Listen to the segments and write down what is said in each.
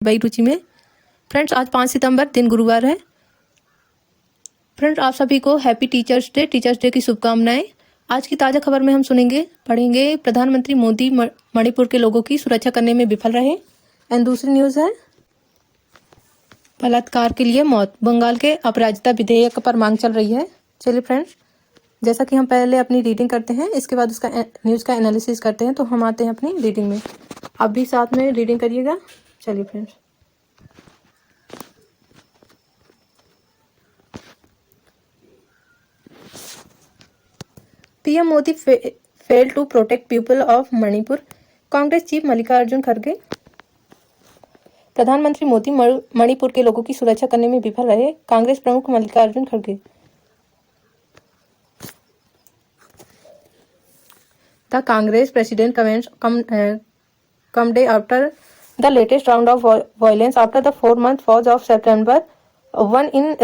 वही रुचि में। फ्रेंड्स, आज 5 सितंबर दिन गुरुवार है। फ्रेंड्स, आप सभी को हैप्पी टीचर्स डे की शुभकामनाएं। आज की ताज़ा खबर में हम पढ़ेंगे प्रधानमंत्री मोदी मणिपुर के लोगों की सुरक्षा करने में विफल रहे। एंड दूसरी न्यूज़ है बलात्कार के लिए मौत, बंगाल के अपराजिता विधेयक पर मांग चल रही है। चलिए फ्रेंड्स, जैसा कि हम पहले अपनी रीडिंग करते हैं, इसके बाद उसका न्यूज़ का एनालिसिस करते हैं, तो हम आते हैं अपनी रीडिंग में। आप भी साथ में रीडिंग करिएगा। चलिए friends, PM Modi fail to protect people of Manipur, Congress chief Mallikarjun खड़गे। प्रधानमंत्री मोदी मणिपुर के लोगों की सुरक्षा करने में विफल रहे, कांग्रेस प्रमुख मल्लिकार्जुन खड़गे। The Congress president comments come day after the latest round of violence after the 4-month pause of September 1 in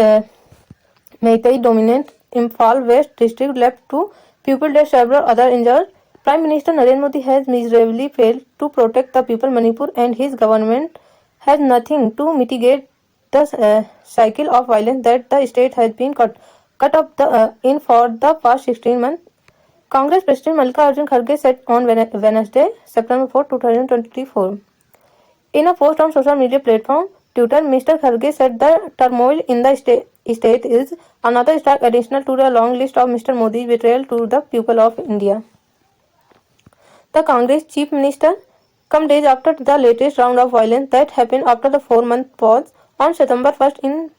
Meitei dominant Imphal West district left 2 people dead, several other injured. Prime Minister Narendra Modi has miserably failed to protect the people Manipur, and his government has nothing to mitigate the cycle of violence that the state has been cut up in for the past 16 months. Congress President Mallikarjun Kharge said on Wednesday, September 4, 2024. In a post on social media platform Twitter, Mr. Kharge said the turmoil in the state is another stark addition to the long list of Mr. Modi's betrayal to the people of India. The Congress Chief Minister come days after the latest round of violence that happened after the 4-month pause on September 1st in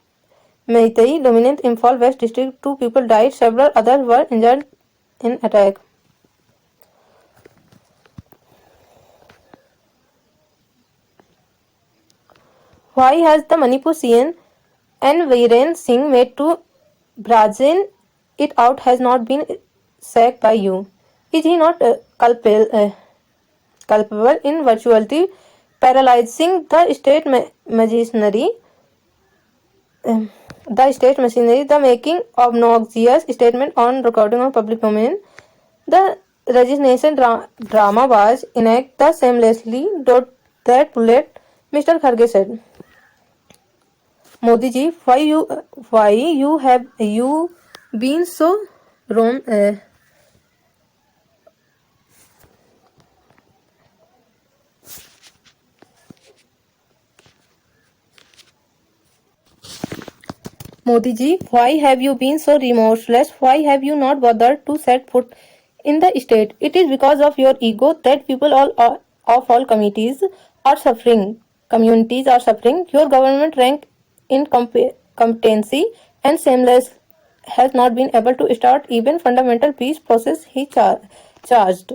Meitei dominant Imphal West district. 2 people died, several others were injured in attack. Why has the Manipur CN N. Viren Singh made to brazen it out has not been sacked by you? Is he not culpable in virtually paralyzing the state machinery? The making obnoxious statement on recording of public domain. The resignation drama was enacted shamelessly. That bullet, Mr. Kharge said. Modi ji, why you have you been so wrong? Modi ji, why have you been so remorseless? Why have you not bothered to set foot in the state? It is because of your ego that people of all communities are suffering. Your government rank incompetency and shameless has not been able to start even fundamental peace process, he charged.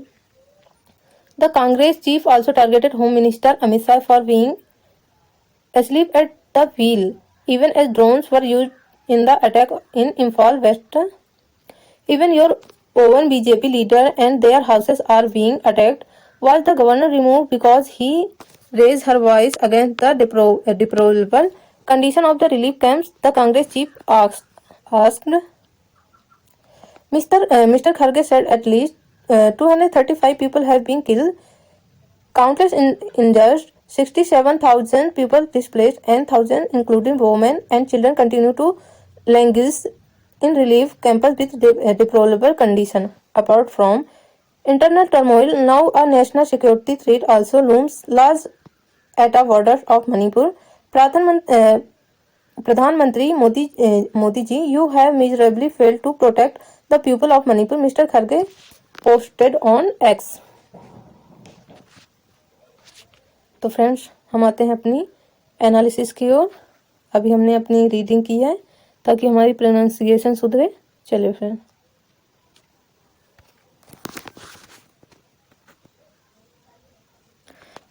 The Congress chief also targeted Home Minister Amit Shah for being asleep at the wheel, even as drones were used in the attack in Imphal West. Even your own BJP leader and their houses are being attacked. Was the governor removed because he raised her voice against the deplorable condition of the relief camps? The Congress chief asked. Mr. Kharge said at least 235 people have been killed, countless injured, 67,000 people displaced, and thousands, including women and children, continue to languish in relief camps with deplorable conditions. Apart from internal turmoil, now a national security threat also looms large at the borders of Manipur. Pradhanmantri Modi ji, you have miserably failed to protect the people of Manipur, Mr. Kharge posted on X. तो friends, हम आते हैं अपनी analysis की ओर। अभी हमने अपनी reading की है ताकि हमारी प्रोनाउंसिएशन सुधरे। चलिए फ्रेंड्स,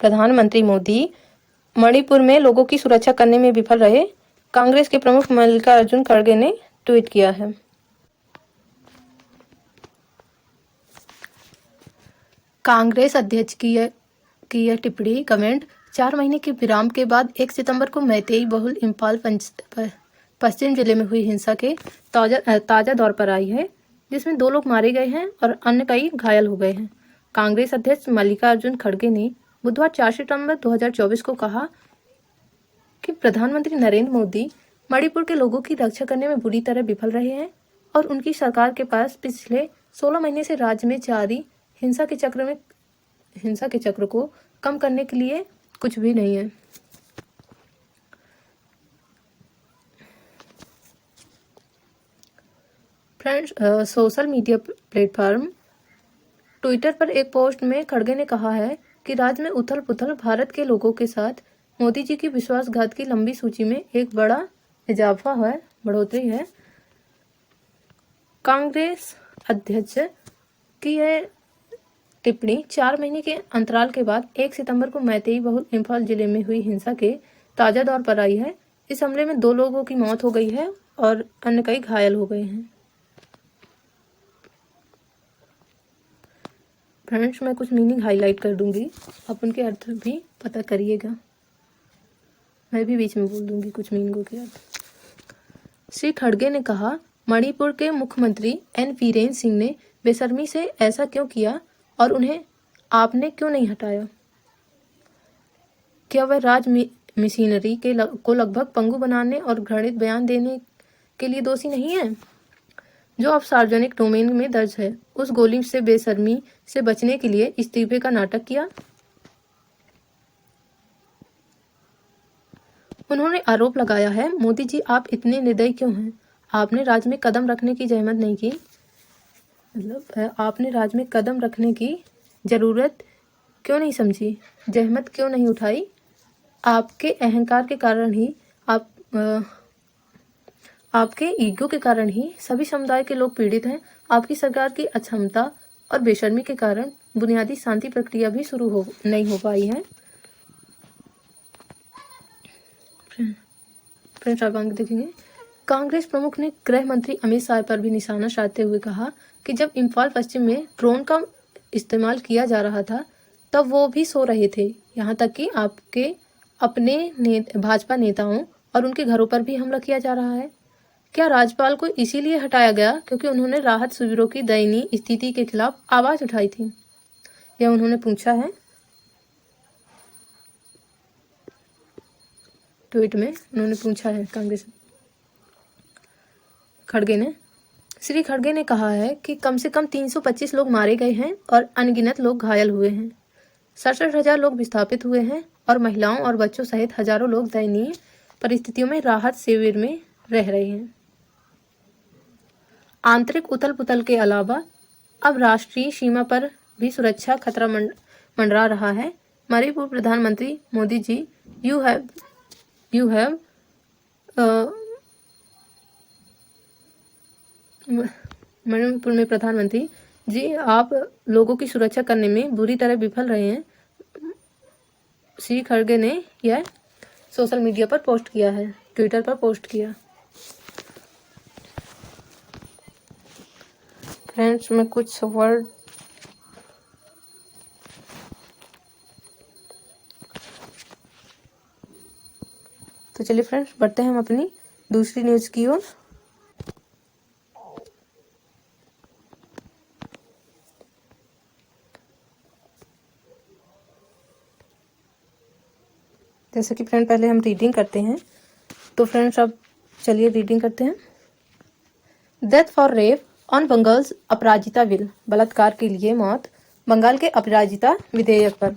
प्रधानमंत्री मोदी मणिपुर में लोगों की सुरक्षा करने में विफल रहे, कांग्रेस के प्रमुख मल्लिकार्जुन खड़गे ने ट्वीट किया है। कांग्रेस अध्यक्ष की यह टिप्पणी कमेंट 4 महीने के विराम के बाद 1 सितंबर को मैतेई बहुल इम्फाल पश्चिम जिले में हुई हिंसा के ताज़ा दौर पर आई है, जिसमें 2 लोग मारे गए हैं और अन्य कई घायल हो गए हैं। कांग्रेस अध्यक्ष मल्लिकार्जुन खड़गे ने बुधवार 4 सितंबर 2024 को कहा कि प्रधानमंत्री नरेंद्र मोदी मणिपुर के लोगों की रक्षा करने में बुरी तरह विफल रहे हैं और उनकी सरकार के पास पिछले 16 महीने से राज्य में जारी हिंसा के चक्र को कम करने के लिए कुछ भी नहीं है। Friends, social media platform Twitter पर एक पोस्ट में खड़गे ने कहा है कि राज्य में उथल पुथल भारत के लोगों के साथ मोदी जी की विश्वासघात की लंबी सूची में एक बड़ा इजाफा है, बढ़ोतरी है। कांग्रेस अध्यक्ष की यह टिप्पणी 4 महीने के अंतराल के बाद 1 सितंबर को मैतेई बहुल इम्फाल जिले में हुई हिंसा के ताजा दौर पर आई है। इस हमले में 2 लोगों की मौत हो गई है और अन्य कई घायल हो गए हैं। फ्रेंड्स, मैं कुछ मीनिंग हाईलाइट कर दूंगी, आप उनके अर्थ भी पता करिएगा। मैं भी बीच में बोल दूंगी कुछ मीनिंगों के अर्थ। श्री खड़गे ने कहा, मणिपुर के मुख्यमंत्री एन वीरेंद्र सिंह ने बेशर्मी से ऐसा क्यों किया और उन्हें आपने क्यों नहीं हटाया? क्या वह राज मशीनरी को लगभग पंगु बनाने और घृणित बयान देने के लिए दोषी नहीं है जो अब सार्वजनिक डोमेन में दर्ज है? उस गोली से बेशर्मी से बचने के लिए इस्तीफे का नाटक किया। उन्होंने आरोप लगाया है, मोदी जी आप इतने निर्दयी क्यों हैं? आपने राज्य में कदम रखने की जहमत नहीं की, मतलब आपने राज्य में कदम रखने की जरूरत क्यों नहीं समझी, जहमत क्यों नहीं उठाई? आपके अहंकार के कारण ही आपके ईगो के कारण ही सभी समुदाय के लोग पीड़ित हैं। आपकी सरकार की अक्षमता और बेशर्मी के कारण बुनियादी शांति प्रक्रिया भी शुरू नहीं हो पाई है। फ्रेंड्स, आप आगे देखेंगे। कांग्रेस प्रमुख ने गृह मंत्री अमित शाह पर भी निशाना साधते हुए कहा कि जब इम्फाल पश्चिम में ड्रोन का इस्तेमाल किया जा रहा था तब वो भी सो रहे थे। यहाँ तक कि आपके अपने भाजपा नेताओं और उनके घरों पर भी हमला किया जा रहा है। क्या राज्यपाल को इसीलिए हटाया गया क्योंकि उन्होंने राहत शिविरों की दयनीय स्थिति के खिलाफ आवाज उठाई थी? यह उन्होंने पूछा है। ट्वीट में उन्होंने पूछा है कांग्रेस खड़गे ने। श्री खड़गे ने कहा है कि कम से कम 325 लोग मारे गए हैं और अनगिनत लोग घायल हुए हैं। 67,000 लोग विस्थापित हुए हैं और महिलाओं और बच्चों सहित हजारों लोग दयनीय परिस्थितियों में राहत शिविर में रह रहे हैं। आंतरिक उथल पुथल के अलावा अब राष्ट्रीय सीमा पर भी सुरक्षा खतरा मंडरा रहा है। मणिपुर प्रधानमंत्री मोदी जी, यू हैव मणिपुर में प्रधानमंत्री जी आप लोगों की सुरक्षा करने में बुरी तरह विफल रहे हैं। श्री खड़गे ने यह सोशल मीडिया पर पोस्ट किया है, ट्विटर पर पोस्ट किया। फ्रेंड्स, मैं कुछ वर्ड तो चलिए फ्रेंड्स, बढ़ते हैं हम अपनी दूसरी न्यूज की ओर। जैसे कि फ्रेंड पहले हम रीडिंग करते हैं, तो फ्रेंड्स अब चलिए रीडिंग करते हैं। Death for rape on Bengal's Aparajita bill, बलात्कार के लिए मौत बंगाल के अपराजिता विधेयक पर।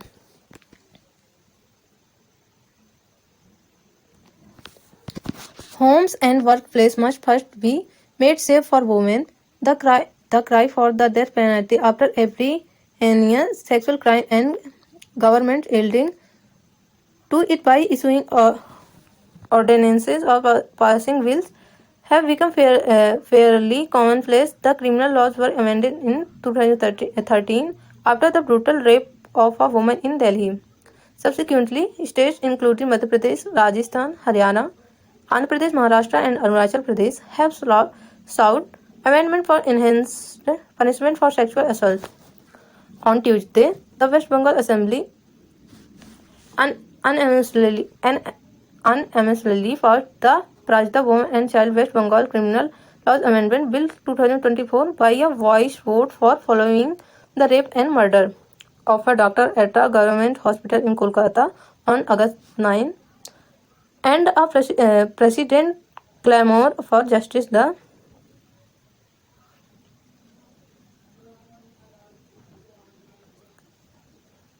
Homes and workplace must first be made safe for women. The cry for the death penalty after every heinous sexual crime and government yielding to it by issuing ordinances or passing bills have become fairly commonplace. The criminal laws were amended in 2013 after the brutal rape of a woman in Delhi. Subsequently, states including Madhya Pradesh, Rajasthan, Haryana, Andhra Pradesh, Maharashtra and Arunachal Pradesh have sought amendment for enhanced punishment for sexual assault. On Tuesday, the West Bengal Assembly unanimously passed the Prajita Women and Child West Bengal Criminal Laws Amendment Bill 2024 by a voice vote for following the rape and murder of a doctor at a government hospital in Kolkata on August 9, and a president clamor for justice.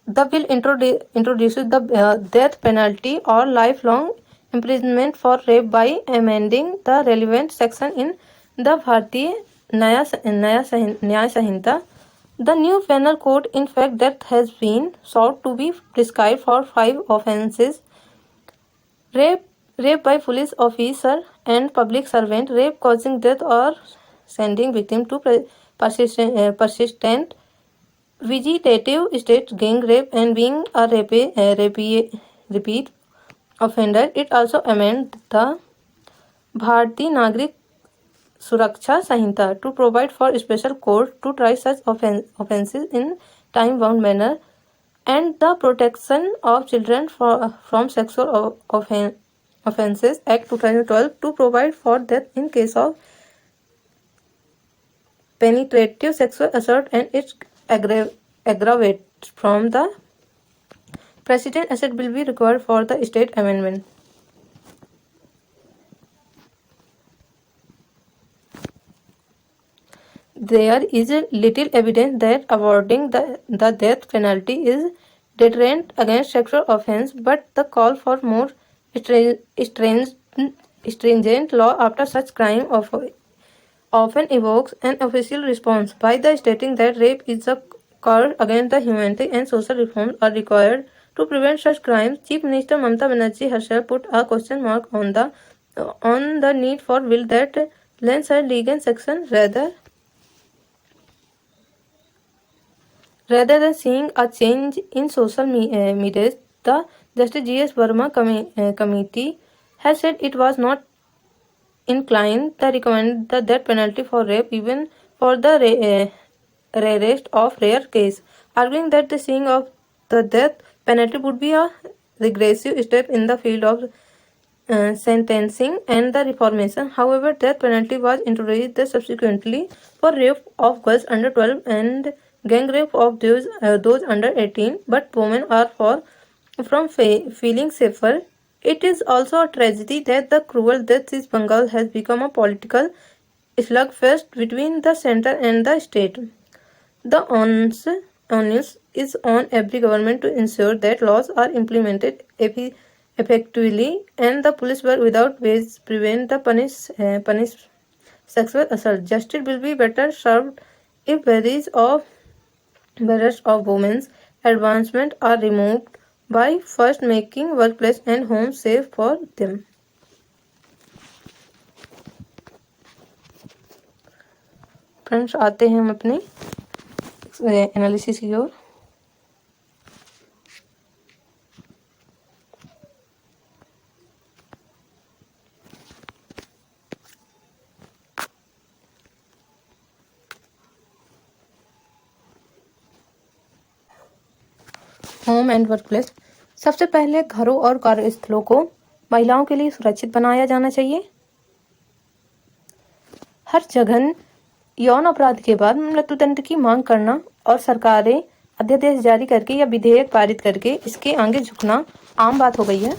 The bill introduces the death penalty or lifelong imprisonment for rape by amending the relevant section in the Bharatiya Nyaya Sanhita. The new penal code, in fact, that has been sought to be prescribed for 5 offences: rape by police officer and public servant, rape causing death or sending victim to persistent vegetative state, gang rape, and being a repeat offender. It also amends the Bharatiya Nagrik Suraksha Sanhita to provide for special courts to try such offences in time-bound manner, and the Protection of Children from Sexual Offences Act 2012 to provide for that in case of penetrative sexual assault and its aggravates from the President Asset will be required for the state amendment. There is little evidence that awarding the death penalty is deterrent against sexual offense, but the call for more stringent law after such crime often evokes an official response by the stating that rape is a crime against the humanity and social reforms are required to prevent such crimes. Chief Minister Mamata Banerjee herself put a question mark on the need for bill that lends a legal section rather than seeing a change in social media. The Justice G.S. Verma committee has said it was not inclined to recommend the death penalty for rape, even for the rarest of rare cases, arguing that the seeing of the death penalty would be a regressive step in the field of sentencing and the reformation. However, death penalty was introduced subsequently for rape of girls under 12 and gang rape of those under 18, but women are from feeling safer. It is also a tragedy that the cruel death in Bengal has become a political slugfest between the center and the state. The onus is on every government to ensure that laws are implemented effectively and the police work without ways prevent the punish sexual assault. Justice will be better served if barriers of women's advancement are removed by first making workplace and home safe for them. Friends, आते हैं हम अपने analysis की ओर। Home and workplace. सबसे पहले घरों और कार्यस्थलों को महिलाओं के लिए सुरक्षित बनाया जाना चाहिए। हर जघन यौन अपराध के बाद मृत्युदंड की मांग करना और सरकारें अध्यादेश जारी करके या विधेयक पारित करके इसके आगे झुकना आम बात हो गई है।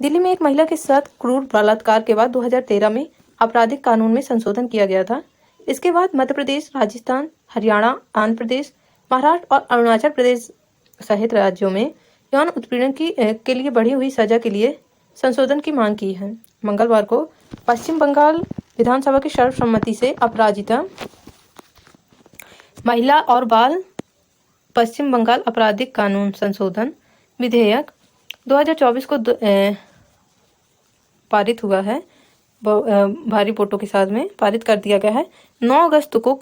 दिल्ली में एक महिला के साथ क्रूर बलात्कार के बाद 2013 में आपराधिक कानून में संशोधन किया गया था। इसके बाद मध्य प्रदेश, राजस्थान, हरियाणा, आंध्र प्रदेश, महाराष्ट्र और अरुणाचल प्रदेश सहित राज्यों में यौन उत्पीड़न के लिए बढ़ी हुई सजा के लिए संशोधन की मांग की है। मंगलवार को पश्चिम बंगाल विधानसभा की सर्वसम्मति से अपराजिता महिला और बाल पश्चिम बंगाल आपराधिक कानून संशोधन विधेयक 2024 को पारित हुआ है। भारी वोटों के साथ में पारित कर दिया गया है। 9 अगस्त को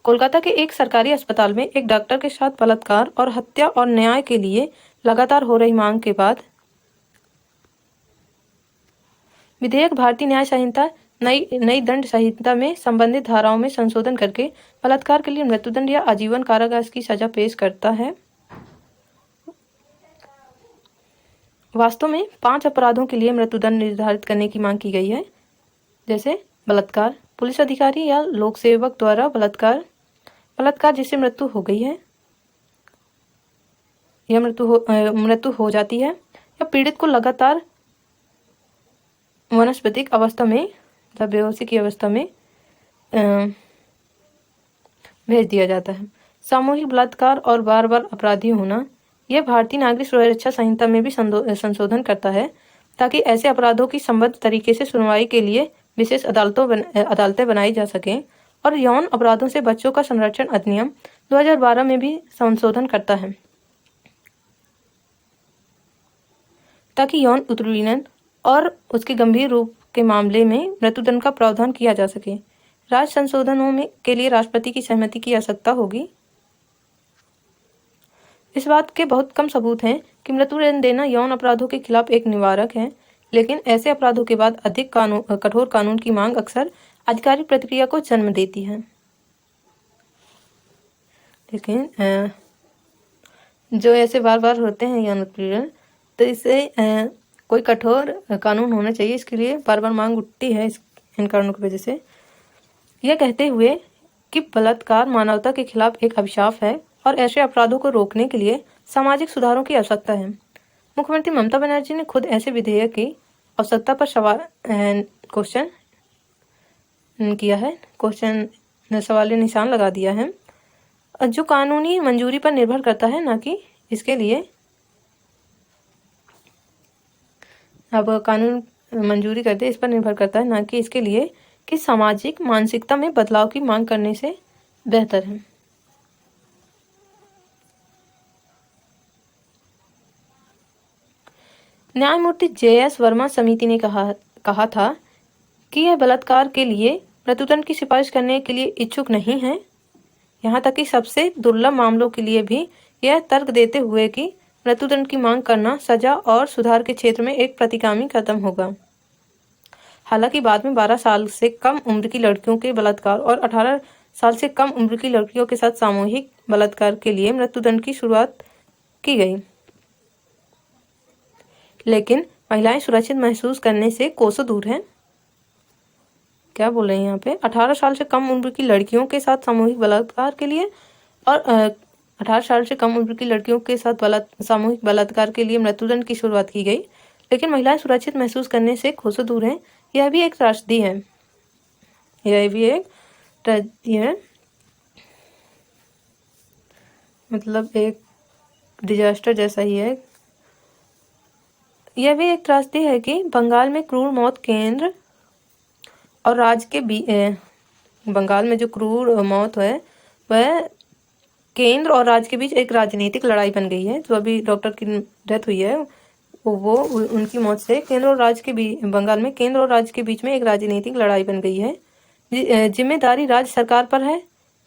कोलकाता के एक सरकारी अस्पताल में एक डॉक्टर के साथ बलात्कार और हत्या और न्याय के लिए लगातार हो रही मांग के बाद विधेयक भारतीय न्याय संहिता नई दंड संहिता में संबंधित धाराओं में संशोधन करके बलात्कार के लिए मृत्युदंड या आजीवन कारावास की सजा पेश करता है। वास्तव में 5 अपराधों के लिए मृत्युदंड निर्धारित करने की मांग की गई है, जैसे बलात्कार, पुलिस अधिकारी या लोक सेवक द्वारा बलात्कार जिससे मृत्यु हो गई है या मृत्यु हो जाती है, या पीड़ित को लगातार वनस्पतिक अवस्था में मतलब बेहोशी की अवस्था में भेज दिया जाता है। सामूहिक बलात्कार और बार बार अपराधी होना, यह भारतीय नागरिक सुरक्षा संहिता में भी संशोधन करता है ताकि ऐसे अपराधों की संबद्ध तरीके से सुनवाई के लिए विशेष अदालतें बनाई जा सकें। और यौन अपराधों से बच्चों का संरक्षण अधिनियम 2012 में भी संशोधन करता है ताकि यौन उत्पीड़न और उसके गंभीर रूप के मामले में मृत्युदंड का प्रावधान किया जा सके। राज्य संशोधनों में के लिए राष्ट्रपति की सहमति की आवश्यकता होगी। इस बात के बहुत कम सबूत हैं कि मृत्युदंड देना यौन अपराधों के खिलाफ एक निवारक है, लेकिन ऐसे अपराधों के बाद अधिक कठोर कानून की मांग अक्सर आधिकारिक प्रतिक्रिया को जन्म देती है। लेकिन जो ऐसे बार बार होते हैं यौन उत्पीड़न, तो इसे कोई कठोर कानून होना चाहिए। इसके लिए बार बार मांग उठती है इन कारणों की वजह से। यह कहते हुए कि बलात्कार मानवता के खिलाफ एक अभिशाप है और ऐसे अपराधों को रोकने के लिए सामाजिक सुधारों की आवश्यकता है। मुख्यमंत्री ममता बनर्जी ने खुद ऐसे विधेयक की आवश्यकता पर क्वेश्चन किया है, सवालिया निशान लगा दिया है, जो कानूनी मंजूरी पर निर्भर करता है, ना कि इसके लिए। अब कानून मंजूरी करते इस पर निर्भर करता है, ना कि इसके लिए कि सामाजिक मानसिकता में बदलाव की मांग करने से बेहतर है। न्यायमूर्ति JS वर्मा समिति ने कहा था कि यह बलात्कार के लिए मृत्युदंड की सिफारिश करने के लिए इच्छुक नहीं है, यहाँ तक कि सबसे दुर्लभ मामलों के लिए भी यह तर्क देते हुए कि मृत्युदंड की मांग करना सजा और सुधार के क्षेत्र में एक प्रतिगामी कदम होगा। हालांकि बाद में 12 साल से कम उम्र की लड़कियों के बलात्कार और 18 साल से कम उम्र की लड़कियों के साथ सामूहिक बलात्कार के लिए मृत्युदंड की शुरुआत की गई, लेकिन महिलाएं सुरक्षित महसूस करने से कोसों दूर हैं। क्या बोल रहे हैं यहाँ पे? 18 साल से कम उम्र की लड़कियों के साथ सामूहिक बलात्कार के लिए और 18 साल से कम उम्र की लड़कियों के साथ सामूहिक बलात्कार के लिए मृत्युदंड की शुरुआत की गई, लेकिन महिलाएं सुरक्षित महसूस करने से कोसों दूर हैं। यह भी एक त्रासदी है, मतलब एक डिजास्टर जैसा ही है। यह भी एक त्रासदी है कि बंगाल में क्रूर मौत केंद्र और राज्य के बंगाल में जो क्रूर मौत है वह केंद्र और राज्य के बीच एक राजनीतिक लड़ाई बन गई है। जो अभी डॉक्टर की डेथ हुई है वो उनकी मौत से केंद्र और राज्य के बंगाल में केंद्र और राज्य के बीच में एक राजनीतिक लड़ाई बन गई है। जिम्मेदारी राज्य सरकार पर है।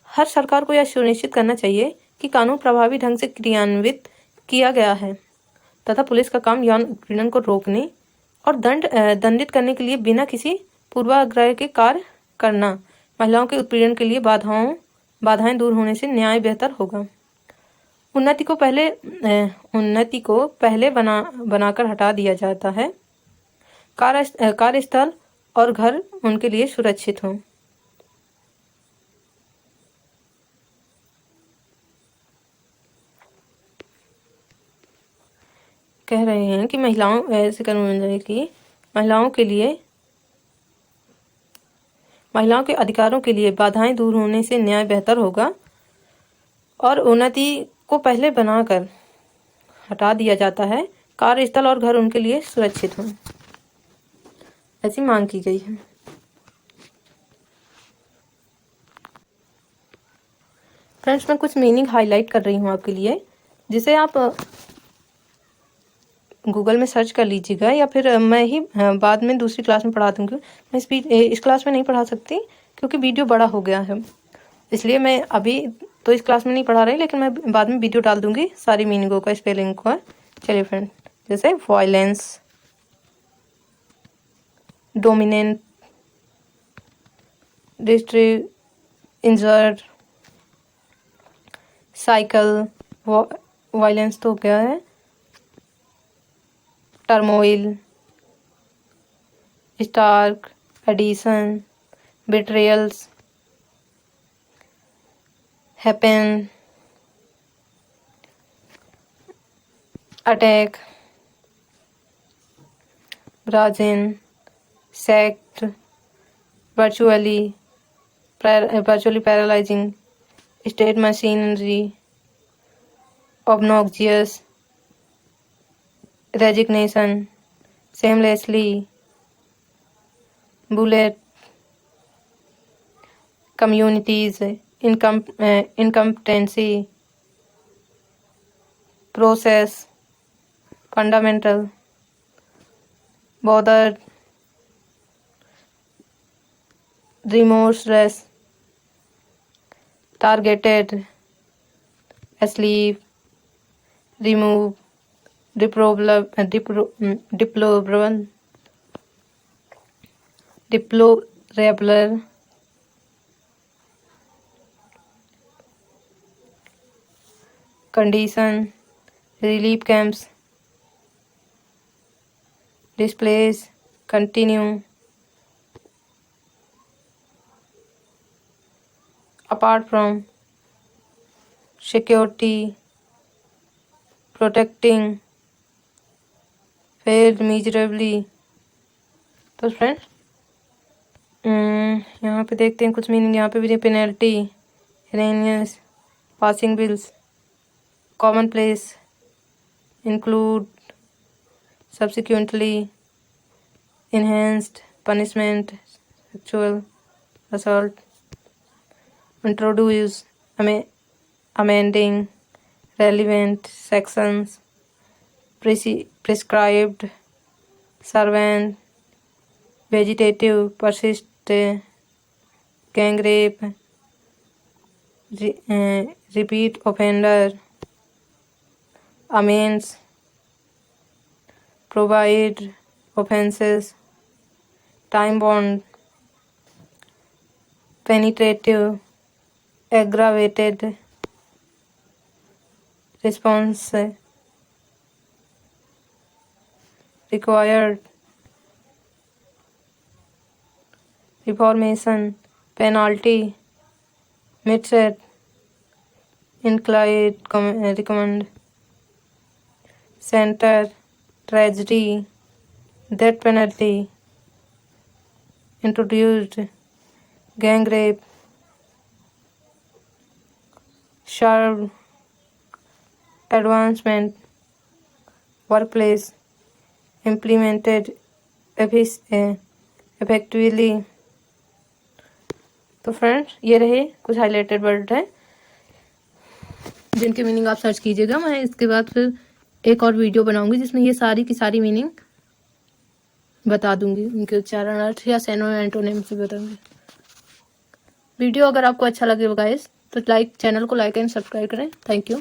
हर सरकार को यह सुनिश्चित करना चाहिए कि कानून प्रभावी ढंग से क्रियान्वित किया गया है तथा पुलिस का काम यौन उत्पीड़न को रोकने और दंडित करने के लिए बिना किसी पूर्वाग्रह के कार्य करना। महिलाओं के उत्पीड़न के लिए बाधाएं दूर होने से न्याय बेहतर होगा। उन्नति को पहले बनाकर हटा दिया जाता है। कार्यस्थल और घर उनके लिए सुरक्षित हों। कह रहे हैं कि ऐसे कानून है कि महिलाओं के अधिकारों के लिए बाधाएं दूर होने से न्याय बेहतर होगा और उन्नति को पहले बनाकर हटा दिया जाता है। कार्यस्थल और घर उनके लिए सुरक्षित हों, ऐसी मांग की गई है। फ्रेंड्स, मैं कुछ मीनिंग हाईलाइट कर रही हूँ आपके लिए, जिसे आप गूगल में सर्च कर लीजिएगा या फिर मैं ही बाद में दूसरी क्लास में पढ़ा दूँगी। मैं इस क्लास में नहीं पढ़ा सकती क्योंकि वीडियो बड़ा हो गया है, इसलिए मैं अभी तो इस क्लास में नहीं पढ़ा रही, लेकिन मैं बाद में वीडियो डाल दूँगी सारी मीनिंगों का, स्पेलिंग का। चलिए फ्रेंड, जैसे violence, dominant, distress, injured, cycle, violence तो क्या है, turmoil, stark, addition, betrayals, happen, attack, brazen, sacked, virtually paralyzing, state machinery, obnoxious, resignation, shamelessly, bullet, communities, incompetency, process, fundamental, bothered, remorseless, targeted, asleep, remove, deplorable, deplorable, condition, relief camps, displace, continue, apart from, security, protecting, failed miserably। तो friends यहाँ पे देखते हैं कुछ meaning. यहाँ पे भी penalty, heinous, passing bills, common place, include, subsequently, enhanced, punishment, sexual assault, introduce, amending, relevant sections, prescribed, servant, vegetative, persist, gang rape, repeat offender, amends, provide, offenses, time bound, penetrative, aggravated, response, required, reformation, penalty, midset, inclined, recommend, center, tragedy, death penalty, introduced, gang rape, served, advancement, workplace, implemented effectively। तो friends ये रहे कुछ highlighted word है जिनके meaning आप search कीजिएगा। मैं इसके बाद फिर एक और वीडियो बनाऊंगी जिसमें ये सारी की सारी मीनिंग बता दूंगी, उनके उच्चारण, अर्थ या सिनोनिम एंटोनिम से बताऊंगी। वीडियो अगर आपको अच्छा लगे गाइस तो चैनल को लाइक एंड सब्सक्राइब करें। Thank you.